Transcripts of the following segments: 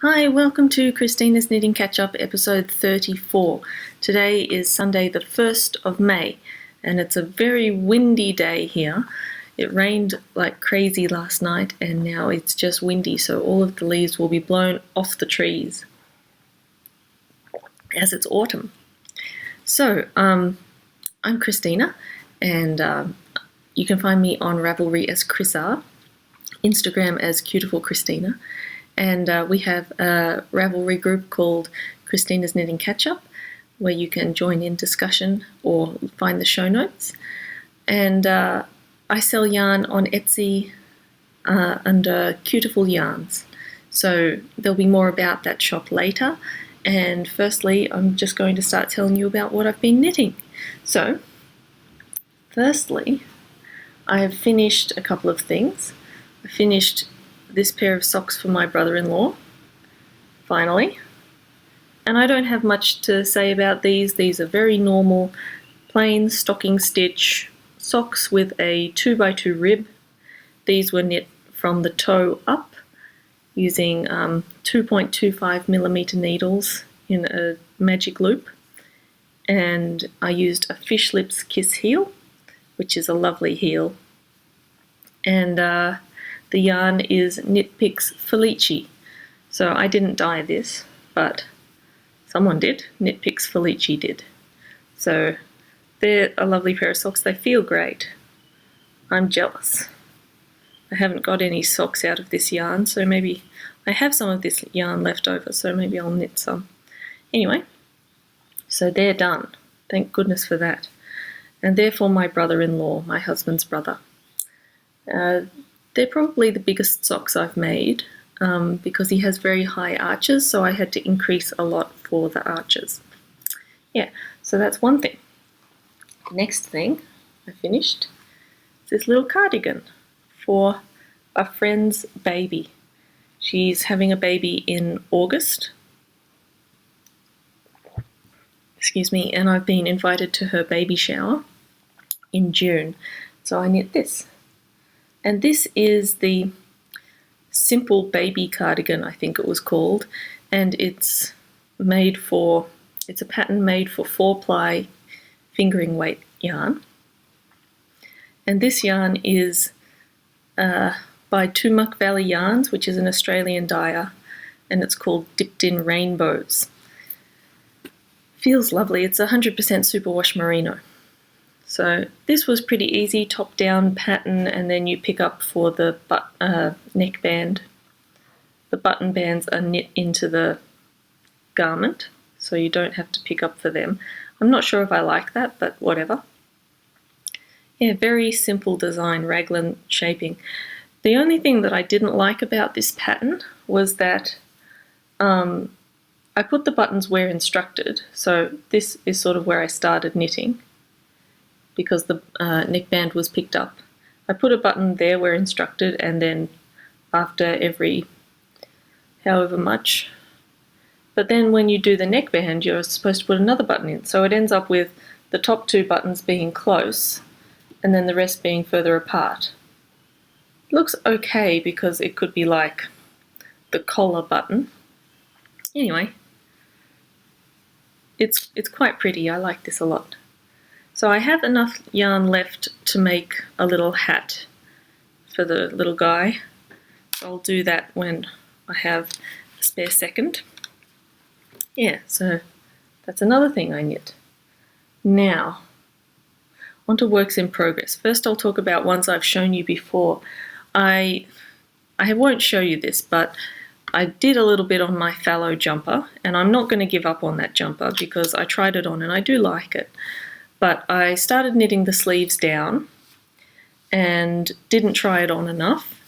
Hi, welcome to Christina's Knitting Catch-Up episode 34. Today is Sunday the 1st of May and it's a very windy day here. It rained like crazy last night and now it's just windy, so all of the leaves will be blown off the trees as it's autumn. So, I'm Christina and you can find me on Ravelry as Chrisar, Instagram as Cutiful Christina. And we have a Ravelry group called Christina's Knitting Catch-Up, where you can join in discussion or find the show notes. And I sell yarn on Etsy under Cutiful Yarns. So there'll be more about that shop later. And firstly, I'm just going to start telling you about what I've been knitting. So, firstly, I have finished a couple of things. I finished this pair of socks for my brother-in-law, finally. And I don't have much to say about these. These are very normal, plain stocking stitch socks with a 2x2 rib. These were knit from the toe up using 2.25mm needles in a magic loop. And I used a Fish Lips Kiss heel, which is a lovely heel. And the yarn is Knit Picks Felici. So I didn't dye this, but someone did. Knit Picks Felici did. So they're a lovely pair of socks. They feel great. I'm jealous. I haven't got any socks out of this yarn, so maybe I have some of this yarn left over, so maybe I'll knit some. Anyway, so they're done. Thank goodness for that. And they're for my brother-in-law, my husband's brother. They're probably the biggest socks I've made because he has very high arches, so I had to increase a lot for the arches. Yeah, so that's one thing. Next thing I finished is this little cardigan for a friend's baby. She's having a baby in August. Excuse me, and I've been invited to her baby shower in June, so I knit this. And this is the Simple Baby Cardigan, I think it was called, and it's a pattern made for 4-ply fingering weight yarn. And this yarn is by Tumuk Valley Yarns, which is an Australian dyer, and it's called Dipped in Rainbows. Feels lovely. It's 100% superwash merino. So this was pretty easy, top-down pattern, and then you pick up for the neckband. The button bands are knit into the garment, so you don't have to pick up for them. I'm not sure if I like that, but whatever. Yeah, very simple design, raglan shaping. The only thing that I didn't like about this pattern was that I put the buttons where instructed, so this is sort of where I started knitting, because the neckband was picked up. I put a button there where instructed, and then after every however much. But then when you do the neckband, you're supposed to put another button in. So it ends up with the top two buttons being close, and then the rest being further apart. It looks okay because it could be like the collar button. Anyway, it's quite pretty. I like this a lot. So I have enough yarn left to make a little hat for the little guy. So I'll do that when I have a spare second. Yeah, so that's another thing I knit. Now, on to works in progress. First I'll talk about ones I've shown you before. I won't show you this, but I did a little bit on my fallow jumper, and I'm not going to give up on that jumper because I tried it on and I do like it. But I started knitting the sleeves down and didn't try it on enough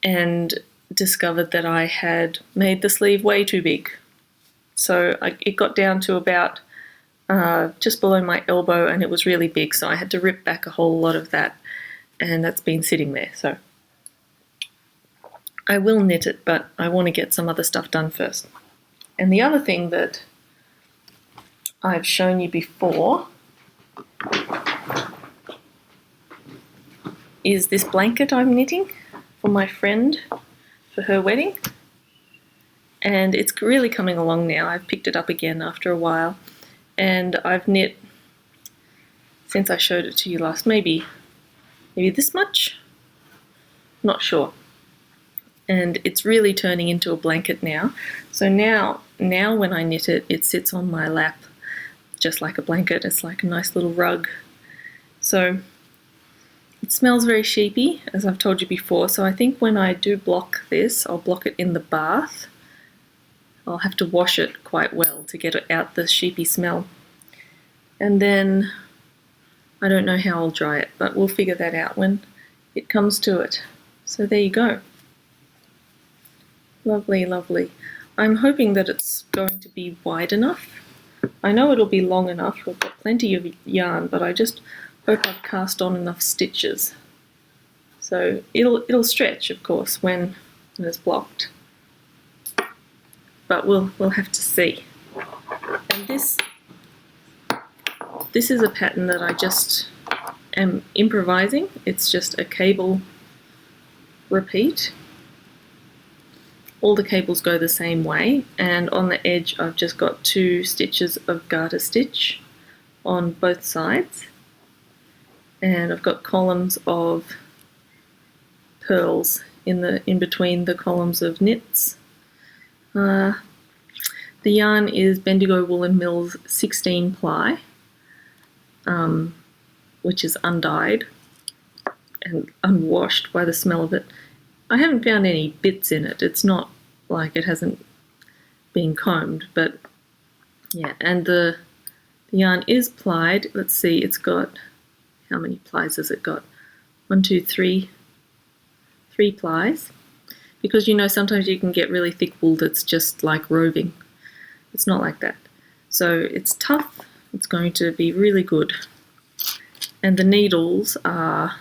and discovered that I had made the sleeve way too big. So it got down to about just below my elbow and it was really big, so I had to rip back a whole lot of that, and that's been sitting there. So I will knit it, but I want to get some other stuff done first. And the other thing that I've shown you before is this blanket I'm knitting for my friend for her wedding. and it's really coming along now. I've picked it up again after a while, and I've knit since I showed it to you last, maybe this much, not sure. And it's really turning into a blanket now. So now when I knit it, it sits on my lap just like a blanket. It's like a nice little rug. So it smells very sheepy, as I've told you before, so I think when I do block this, I'll block it in the bath. I'll have to wash it quite well to get out the sheepy smell. And then I don't know how I'll dry it, but we'll figure that out when it comes to it. So there you go. Lovely, lovely. I'm hoping that it's going to be wide enough. I know it'll be long enough. We've got plenty of yarn, but I just hope I've cast on enough stitches. So it'll stretch, of course, when it's blocked. But we'll have to see. And this is a pattern that I just am improvising. It's just a cable repeat. All the cables go the same way, and on the edge I've just got 2 stitches of garter stitch on both sides, and I've got columns of pearls in between the columns of knits. The yarn is Bendigo Woolen Mills 16 ply, which is undyed and unwashed by the smell of it. I haven't found any bits in it. It's not like it hasn't been combed, but yeah, and the yarn is plied. Let's see, it's got, how many plies has it got? 1, 2, 3 plies. Because you know sometimes you can get really thick wool that's just like roving. It's not like that. So it's tough. It's going to be really good. And the needles are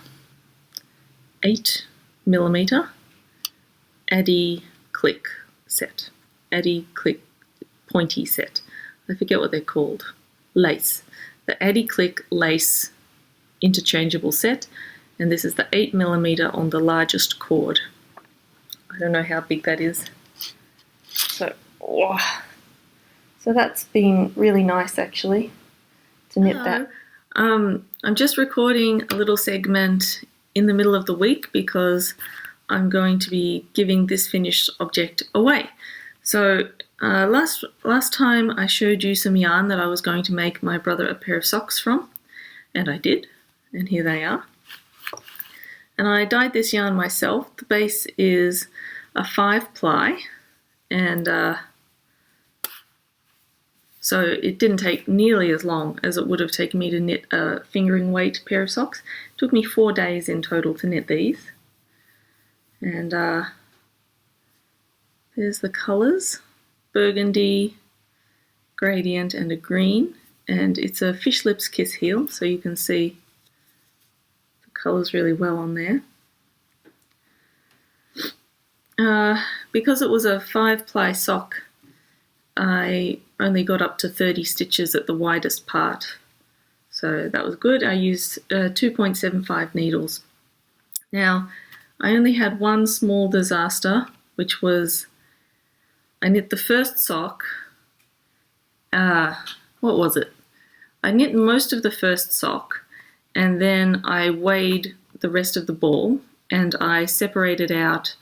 8mm Addy Click set. Addy Click pointy set. I forget what they're called. Lace. The Addy Click lace interchangeable set, and this is the 8mm on the largest cord. I don't know how big that is. So that's been really nice actually to knit that. I'm just recording a little segment in the middle of the week because I'm going to be giving this finished object away. So last time I showed you some yarn that I was going to make my brother a pair of socks from, and I did, and here they are. And I dyed this yarn myself. The base is a 5 ply, and so it didn't take nearly as long as it would have taken me to knit a fingering weight pair of socks. It took me 4 days in total to knit these. And there's the colours, burgundy, gradient and a green, and it's a fish lips kiss heel, so you can see the colours really well on there. Because it was a 5 ply sock, I only got up to 30 stitches at the widest part, so that was good. I used 2.75 needles. Now, I only had one small disaster, which was I knit the first sock. What was it? I knit most of the first sock, and then I weighed the rest of the ball, and I separated out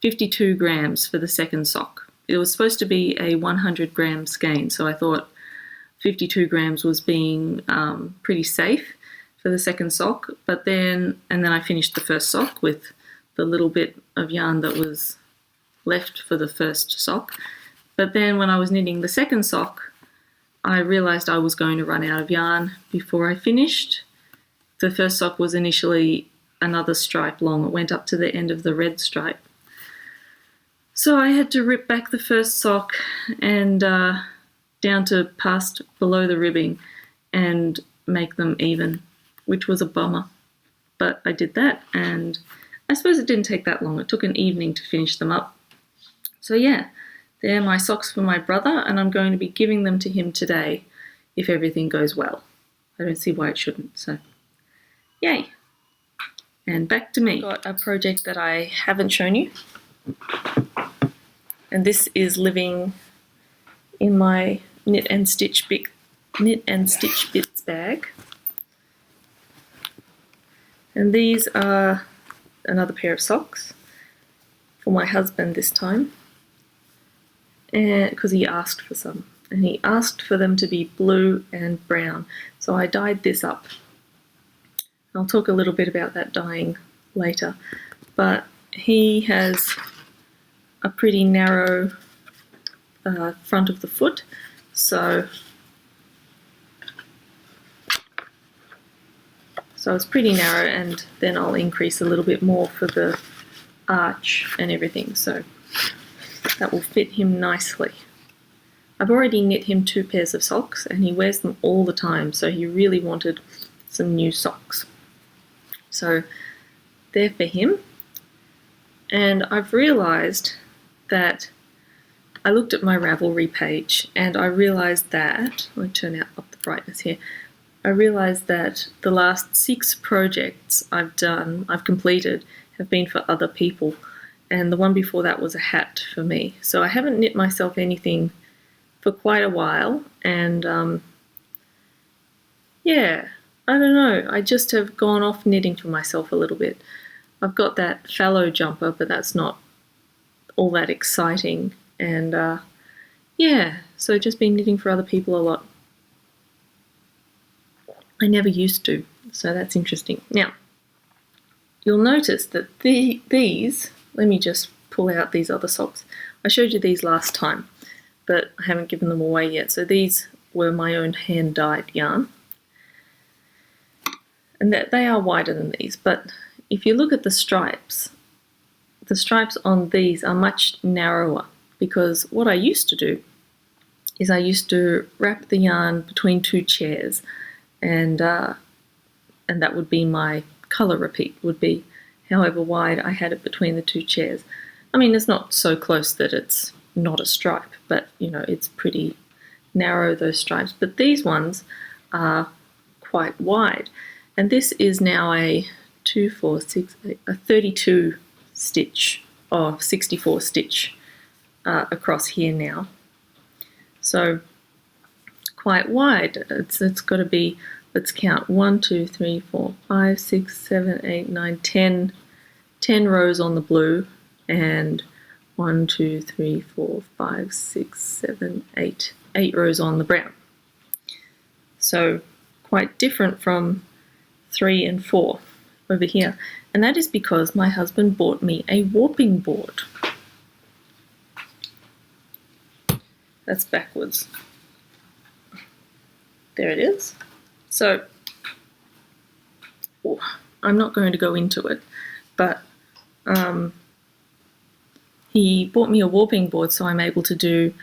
52 grams for the second sock. It was supposed to be a 100 gram skein, so I thought 52 grams was being pretty safe for the second sock. But then I finished the first sock with the little bit of yarn that was left for the first sock. But then when I was knitting the second sock, I realized I was going to run out of yarn before I finished. The first sock was initially another stripe long. It went up to the end of the red stripe. So I had to rip back the first sock and down to past below the ribbing and make them even, which was a bummer. But I did that, and I suppose it didn't take that long. It took an evening to finish them up. So yeah, they're my socks for my brother, and I'm going to be giving them to him today if everything goes well. I don't see why it shouldn't, so yay. And back to me. Got a project that I haven't shown you. and this is living in my knit and stitch bits bag. And these are another pair of socks for my husband this time, and because he asked for some, and he asked for them to be blue and brown, so I dyed this up. I'll talk a little bit about that dyeing later, but he has a pretty narrow front of the foot, so it's pretty narrow, and then I'll increase a little bit more for the arch and everything, so that will fit him nicely. I've already knit him 2 pairs of socks and he wears them all the time, so he really wanted some new socks. So they're for him. And I've realised that I looked at my Ravelry page and I realised that, let me turn up the brightness here, I realised that the last 6 projects I've completed have been for other people, and the one before that was a hat for me. So I haven't knit myself anything for quite a while, and yeah, I don't know, I just have gone off knitting for myself a little bit. I've got that fallow jumper, but that's not all that exciting, and yeah, so just been knitting for other people a lot. I never used to, so that's interesting. Now, you'll notice that these, let me just pull out these other socks. I showed you these last time, but I haven't given them away yet. So these were my own hand-dyed yarn. And that they are wider than these, but if you look at the stripes on these are much narrower, because what I used to do is I used to wrap the yarn between 2 chairs, and that would be my colour repeat, would be however wide I had it between the 2 chairs. I mean, it's not so close that it's not a stripe, but you know, it's pretty narrow, those stripes. But these ones are quite wide, and this is now a 2, 4, 6, 8, a 32 stitch, or 64 stitch across here now. So quite wide. It's got to be, let's count, 1, 2, 3, 4, 5, 6, 7, 8, 9, 10 rows on the blue, and 1, 2, 3, 4, 5, 6, 7, 8 rows on the brown. So quite different from 3 and 4 over here, and that is because my husband bought me a warping board. That's backwards. There it is. So I'm not going to go into it, but he bought me a warping board, so I'm able to do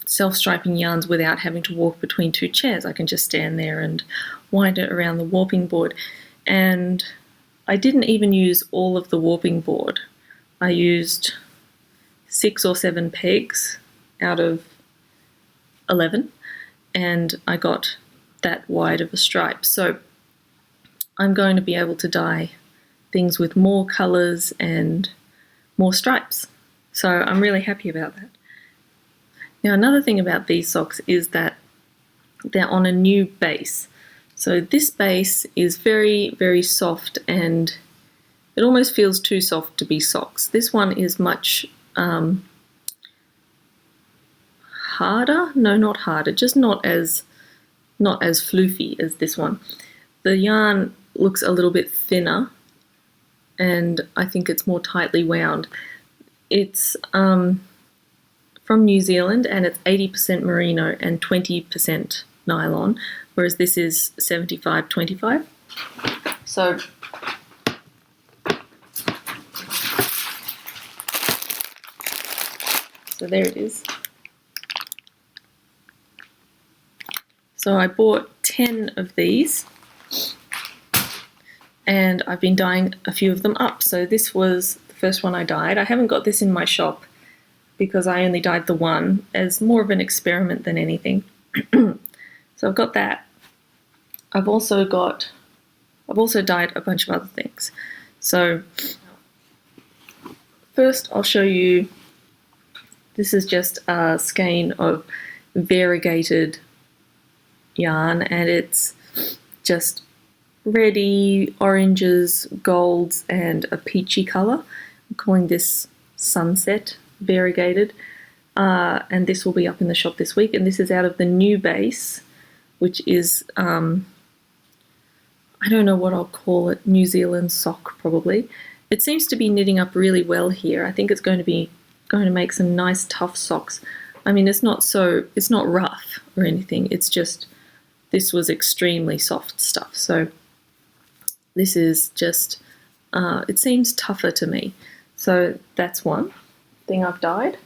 self-striping yarns without having to walk between 2 chairs. I can just stand there and wind it around the warping board. And I didn't even use all of the warping board. I used 6 or 7 pegs out of 11, and I got that wide of a stripe. So I'm going to be able to dye things with more colours and more stripes. So I'm really happy about that. Now, another thing about these socks is that they're on a new base. So this base is very, very soft, and it almost feels too soft to be socks. This one is much harder. No, not harder, just not as floofy as this one. The yarn looks a little bit thinner, and I think it's more tightly wound. It's from New Zealand, and it's 80% merino and 20% nylon, whereas this is 75-25. So there it is. So I bought 10 of these, and I've been dyeing a few of them up. So this was the first one I dyed. I haven't got this in my shop because I only dyed the one as more of an experiment than anything. So I've got that. I've also dyed a bunch of other things. So first I'll show you This is just a skein of variegated yarn, and it's just reddy, oranges, golds, and a peachy colour. I'm calling this Sunset Variegated, and this will be up in the shop this week. And this is out of the new base, which is I don't know what I'll call it, New Zealand sock probably. It seems to be knitting up really well here. I think it's going to make some nice tough socks. I mean, it's not rough or anything. It's just, this was extremely soft stuff. So this is just, it seems tougher to me. So that's one thing I've dyed.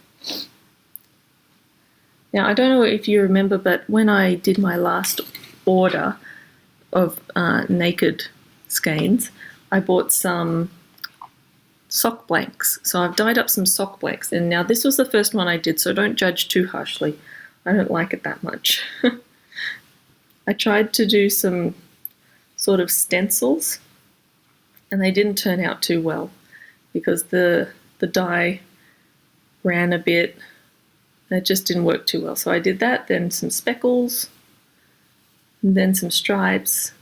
Now, I don't know if you remember, but when I did my last order of naked skeins, I bought some sock blanks. So I've dyed up some sock blanks, and now this was the first one I did, so don't judge too harshly. I don't like it that much. I tried to do some sort of stencils, and they didn't turn out too well because the dye ran a bit. It just didn't work too well. So I did that, then some speckles, and then some stripes.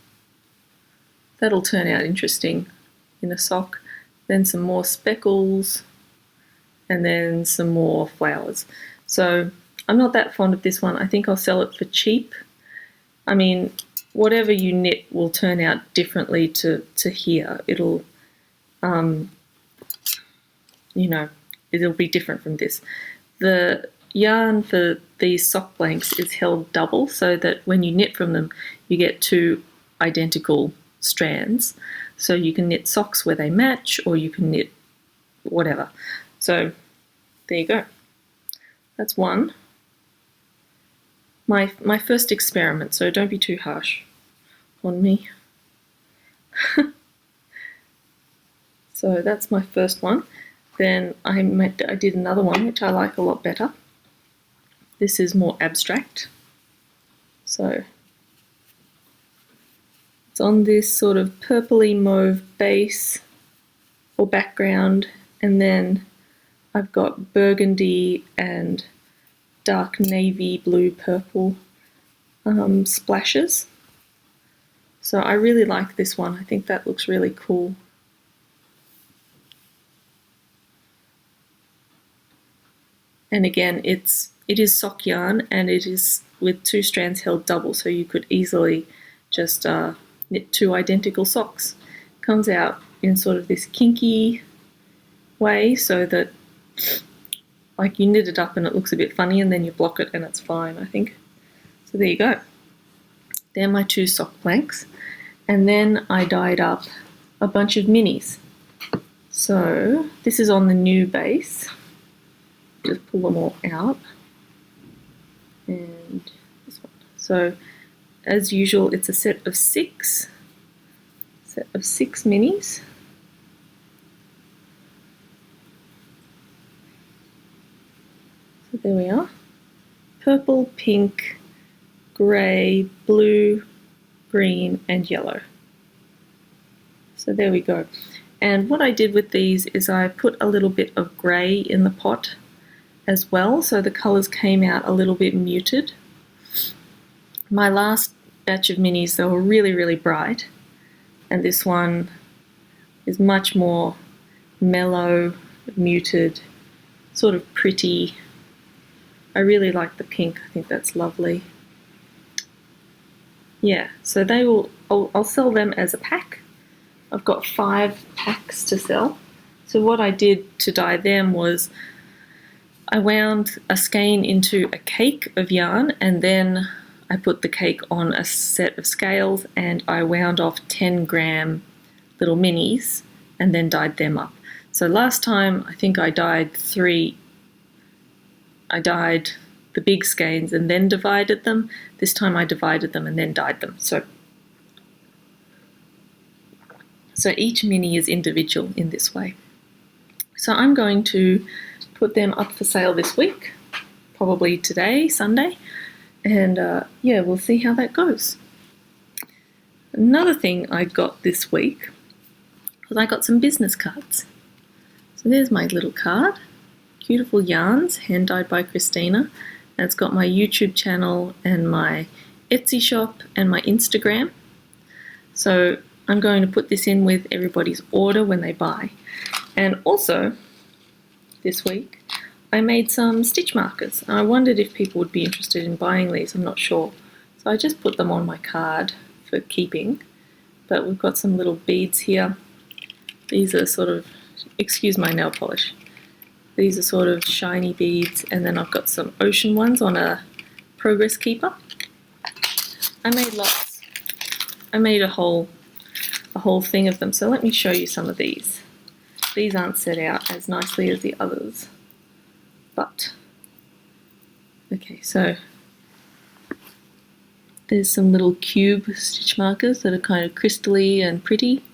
That'll turn out interesting in a sock. Then some more speckles, and then some more flowers. So I'm not that fond of this one. I think I'll sell it for cheap. I mean, whatever you knit will turn out differently to here. It'll, you know, it'll be different from this. The yarn for these sock blanks is held double so that when you knit from them, you get two identical strands. So you can knit socks where they match, or you can knit whatever. So there you go. That's one. My first experiment, so don't be too harsh on me. So that's my first one. Then I did another one which I like a lot better. This is more abstract. So it's on this sort of purpley mauve base or background, and then I've got burgundy and dark navy blue purple splashes. So I really like this one. I think that looks really cool. And again, it is sock yarn, and it is with two strands held double, so you could easily just knit two identical socks. Comes out in sort of this kinky way, so that like you knit it up and it looks a bit funny, and then you block it and it's fine, I think. So there you go. They're my two sock blanks. And then I dyed up a bunch of minis. So this is on the new base. Just pull them all out. And this one. So as usual, it's a set of six minis. So there we are. Purple, pink, grey, blue, green, and yellow. So there we go. And what I did with these is I put a little bit of grey in the pot as well, so the colours came out a little bit muted. My last batch of minis, they were really, really bright, and this one is much more mellow, muted, sort of pretty. I really like the pink. I think that's lovely. Yeah, so they will. I'll sell them as a pack. I've got 5 packs to sell. So what I did to dye them was I wound a skein into a cake of yarn, and then I put the cake on a set of scales, and I wound off 10-gram little minis and then dyed them up. So last time I think I dyed 3. I dyed the big skeins and then divided them. This time I divided them and then dyed them. So each mini is individual in this way. So I'm going to put them up for sale this week, probably today, Sunday, and yeah, we'll see how that goes. Another thing I got this week was I got some business cards. So there's my little card. Beautiful yarns, hand dyed by Christina. And it's got my YouTube channel and my Etsy shop and my Instagram. So I'm going to put this in with everybody's order when they buy. And also, this week, I made some stitch markers. I wondered if people would be interested in buying these, I'm not sure. So I just put them on my card for keeping. But we've got some little beads here. These are sort of, excuse my nail polish. These are sort of shiny beads, and then I've got some ocean ones on a progress keeper. I made lots. I made a whole thing of them, so let me show you some of these. These aren't set out as nicely as the others, but okay, so there's some little cube stitch markers that are kind of crystally and pretty,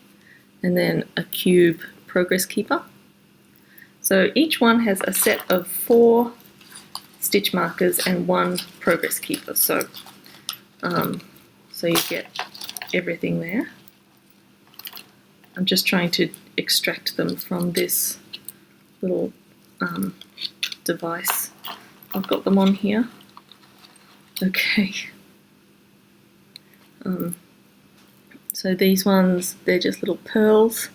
and then a cube progress keeper. So each one has a set of 4 stitch markers and 1 progress keeper. So you get everything there. I'm just trying to extract them from this little device. I've got them on here. Okay. So these ones, they're just little pearls.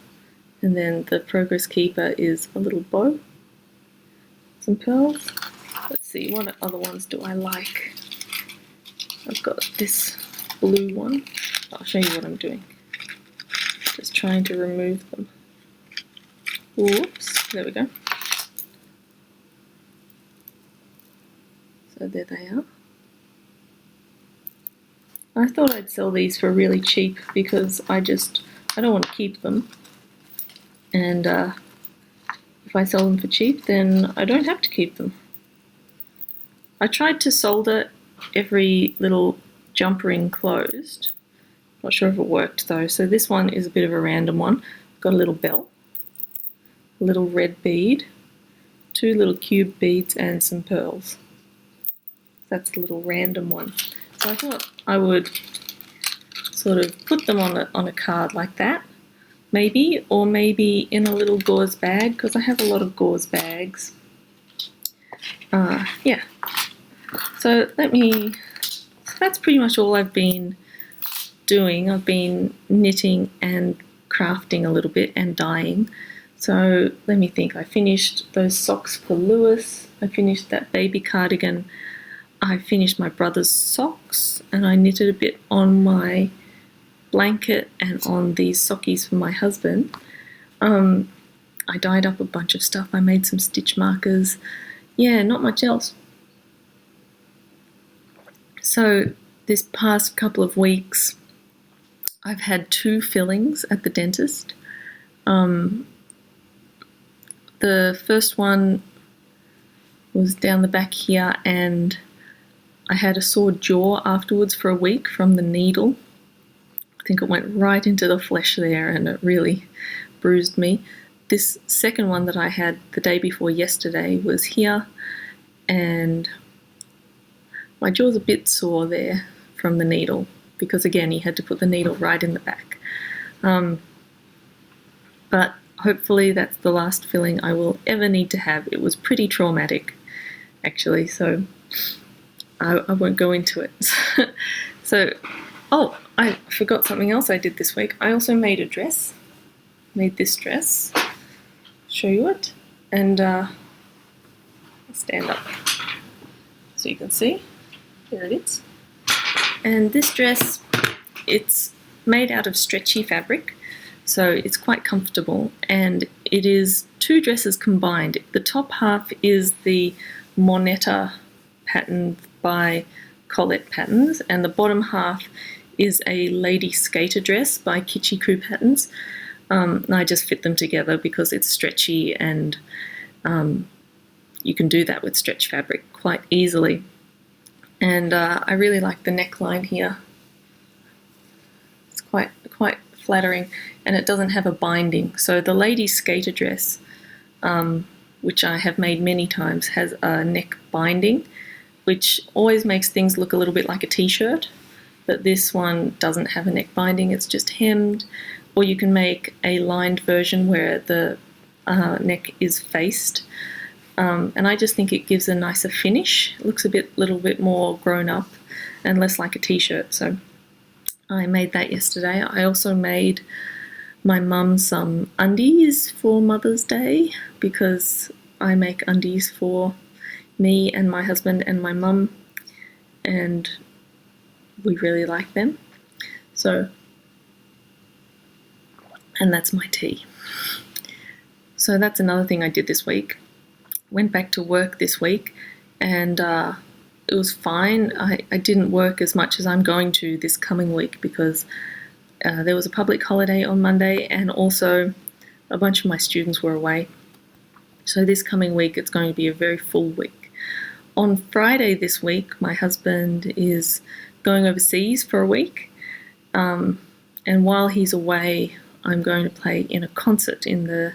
And then the progress keeper is a little bow, some pearls. Let's see, what other ones do I like? I've got this blue one. I'll show you what I'm doing. Just trying to remove them. Whoops, there we go. So there they are. I thought I'd sell these for really cheap because I don't want to keep them. And if I sell them for cheap, then I don't have to keep them. I tried to solder every little jump ring closed. Not sure if it worked though. So this one is a bit of a random one. Got a little bell, a little red bead, 2 little cube beads and some pearls. That's the little random one. So I thought I would sort of put them on a card like that. Maybe, or maybe in a little gauze bag, because I have a lot of gauze bags. Yeah. So that's pretty much all I've been doing. I've been knitting and crafting a little bit and dyeing. So let me think. I finished those socks for Lewis. I finished that baby cardigan. I finished my brother's socks, and I knitted a bit on my blanket and on these sockies for my husband. I dyed up a bunch of stuff. I made some stitch markers. Yeah, not much else. So this past couple of weeks, I've had 2 fillings at the dentist. The first one was down the back here, and I had a sore jaw afterwards for a week from the needle. I think it went right into the flesh there, and it really bruised me. This second one that I had the day before yesterday was here, and my jaw's a bit sore there from the needle because, again, he had to put the needle right in the back. But hopefully that's the last filling I will ever need to have. It was pretty traumatic, actually, so I won't go into it. So, oh, I forgot something else I did this week. I also made a dress. Made this dress. Show you it. And stand up so you can see. There it is. And this dress, it's made out of stretchy fabric, so it's quite comfortable, and it is 2 dresses combined. The top half is the Moneta pattern by Colette Patterns, and the bottom half is a lady skater dress by Kitschy Crew Patterns. And I just fit them together because it's stretchy, and you can do that with stretch fabric quite easily. And I really like the neckline here. It's quite flattering, and it doesn't have a binding. So the lady skater dress, which I have made many times, has a neck binding, which always makes things look a little bit like a t-shirt. But this one doesn't have a neck binding, it's just hemmed. Or you can make a lined version where the neck is faced. and I just think it gives a nicer finish. It looks a little bit more grown up and less like a t-shirt. So I made that yesterday. I also made my mum some undies for Mother's Day, because I make undies for me and my husband and my mum, and we really like them. So, and that's my tea. So that's another thing I did this week. Went back to work this week, and it was fine. I didn't work as much as I'm going to this coming week, because there was a public holiday on Monday, and also a bunch of my students were away. So this coming week, it's going to be a very full week. On Friday this week, my husband is going overseas for a week, and while he's away, I'm going to play in a concert in the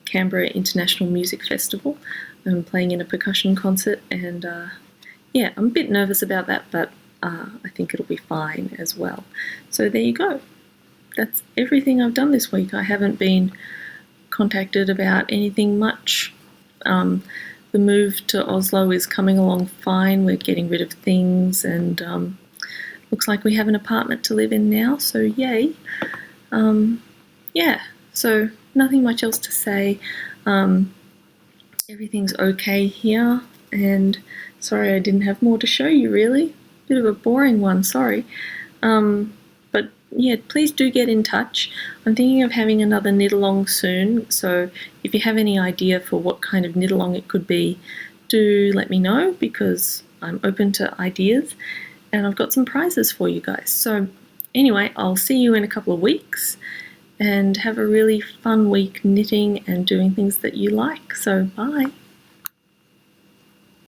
Canberra International Music Festival. I'm playing in a percussion concert, and yeah, I'm a bit nervous about that, but I think it'll be fine as well. So there you go. That's everything I've done this week. I haven't been contacted about anything much. The move to Oslo is coming along fine. We're getting rid of things, and looks like we have an apartment to live in now, so yay. Yeah, so nothing much else to say. Everything's okay here, and sorry I didn't have more to show you, really. Bit of a boring one, sorry. But yeah, please do get in touch. I'm thinking of having another knit-along soon, so if you have any idea for what kind of knit-along it could be, do let me know, because I'm open to ideas, and I've got some prizes for you guys. So anyway, I'll see you in a couple of weeks, and have a really fun week knitting and doing things that you like. So bye.